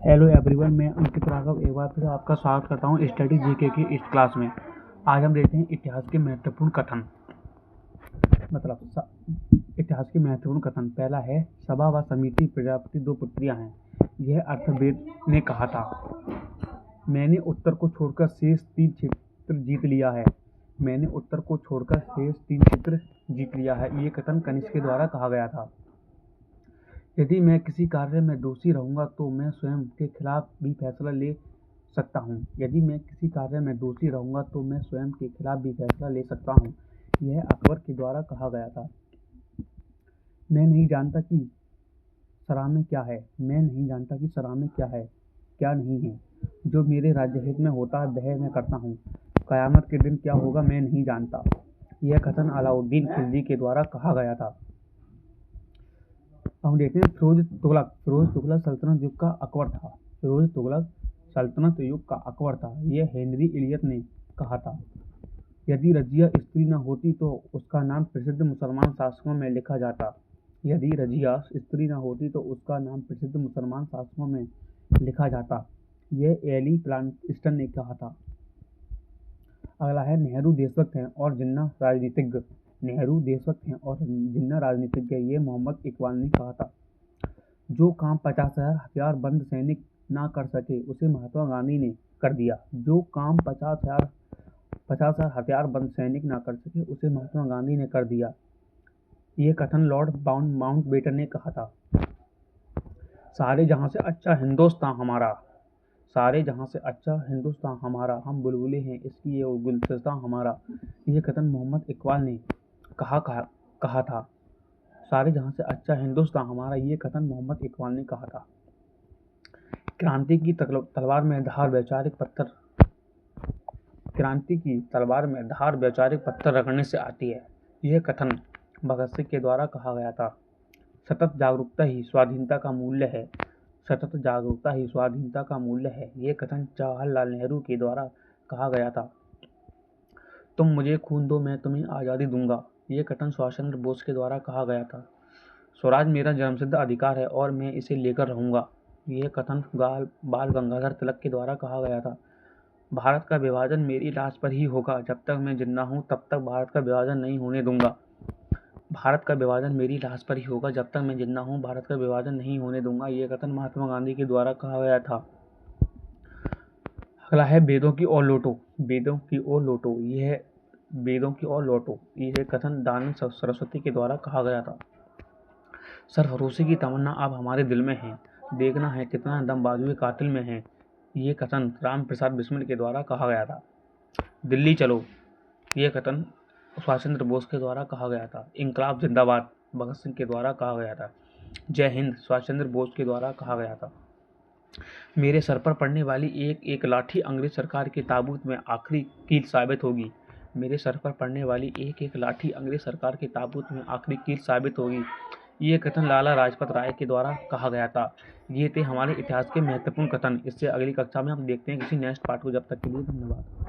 Hello everyone, मैं अंकित राघव एक बार फिर आपका स्वागत करता हूं स्टडी जीके की इस क्लास में। आज हम देखते हैं इतिहास के महत्वपूर्ण कथन। इतिहास के महत्वपूर्ण कथन। पहला है, सभा व समिति प्रजापति दो पुत्रियां हैं। यह अर्थवेद ने कहा था। मैंने उत्तर को छोड़कर शेष तीन क्षेत्र जीत लिया है। मैंने उत्तर को छोड़कर शेष तीन क्षेत्र जीत लिया है। ये कथन कनिष्क के द्वारा कहा गया था। यदि मैं किसी कार्य में दोषी रहूंगा तो मैं स्वयं के खिलाफ भी फैसला ले सकता हूँ। यदि मैं किसी कार्य में दोषी रहूंगा तो मैं स्वयं के खिलाफ भी फैसला ले सकता हूँ। यह अकबर के द्वारा कहा गया था। मैं नहीं जानता कि सराह में क्या है। मैं नहीं जानता कि सराह में क्या है, क्या नहीं है। जो मेरे राज्य हित में होता है वह मैं करता हूँ। कयामत के दिन क्या होगा मैं नहीं जानता। यह कथन अलाउद्दीन खिलजी के द्वारा कहा गया था। हम देखते हैं फिरोज तुगलक सल्तनत युग का अकबर था। फिरोज तुगलक सल्तनत युग का अकबर था। यह हेनरी इलियट ने कहा था। यदि रजिया स्त्री न होती तो उसका नाम प्रसिद्ध मुसलमान शासकों में लिखा जाता। यदि रजिया स्त्री न होती तो उसका नाम प्रसिद्ध मुसलमान शासकों में लिखा जाता। यह एली प्लांटस्टन ने कहा था। अगला है, नेहरू देशभक्त हैं और जिन्ना राजनीतिज्ञ। नेहरू देशभक्त हैं और जिन्ना राजनीतिज्ञ। ये मोहम्मद इकबाल ने कहा था। जो काम 50,000 हथियारबंद सैनिक ना कर सके उसे महात्मा गांधी ने कर दिया। जो काम 50,000 हथियारबंद सैनिक ना कर सके उसे महात्मा गांधी ने कर दिया। ये कथन लॉर्ड माउंटबेटन ने कहा था। सारे जहां से अच्छा हिंदुस्तान हमारा, सारे जहां से अच्छा हिंदुस्तान हमारा, हम बुलबुले हैं इसकी ये गुलसिस्तां हमारा। ये कथन मोहम्मद इकबाल ने कहा था। सारे जहां से अच्छा हिंदुस्तान हमारा, ये कथन मोहम्मद इकबाल ने कहा था। क्रांति की तलवार में धार वैचारिक पत्थर रगड़ने से आती है। यह कथन भगत सिंह के द्वारा कहा गया था। सतत जागरूकता ही स्वाधीनता का मूल्य है। सतत जागरूकता ही स्वाधीनता का मूल्य है। यह कथन जवाहरलाल नेहरू के द्वारा कहा गया था। तुम मुझे खून दो मैं तुम्हें आज़ादी दूंगा। यह कथन सुभाष चंद्र बोस के द्वारा कहा गया था। स्वराज मेरा जन्मसिद्ध अधिकार है और मैं इसे लेकर रहूंगा। यह कथन बाल गंगाधर तिलक के द्वारा कहा गया था। भारत का विभाजन मेरी लाश पर ही होगा। जब तक मैं जिंदा हूं तब तक भारत का विभाजन नहीं होने दूंगा। भारत का विभाजन मेरी लाश पर ही होगा। जब तक मैं जिंदा हूं भारत का विभाजन नहीं होने दूंगा। यह कथन महात्मा गांधी के द्वारा कहा गया था। अगला है, वेदों की ओर लौटो। वेदों की ओर लौटो। यह कथन दानव सरस्वती के द्वारा कहा गया था। सरफरोशी की तमन्ना अब हमारे दिल में है। देखना है कितना दम बाजुए कातिल में है। ये कथन राम प्रसाद बिस्मिल के द्वारा कहा गया था। दिल्ली चलो। यह कथन सुभाष चंद्र बोस के द्वारा कहा गया था। इंकलाब जिंदाबाद भगत सिंह के द्वारा कहा गया था। जय हिंद सुभाष चंद्र बोस के द्वारा कहा गया था। मेरे सर पर पड़ने वाली एक एक लाठी अंग्रेज सरकार के ताबूत में आखिरी कील साबित होगी। मेरे सर पर पड़ने वाली एक एक लाठी अंग्रेज सरकार के ताबूत में आखिरी कील साबित होगी। ये कथन लाला लाजपत राय के द्वारा कहा गया था। ये थे हमारे इतिहास के महत्वपूर्ण कथन। इससे अगली कक्षा में हम देखते हैं किसी नेक्स्ट पार्ट को। जब तक के लिए धन्यवाद।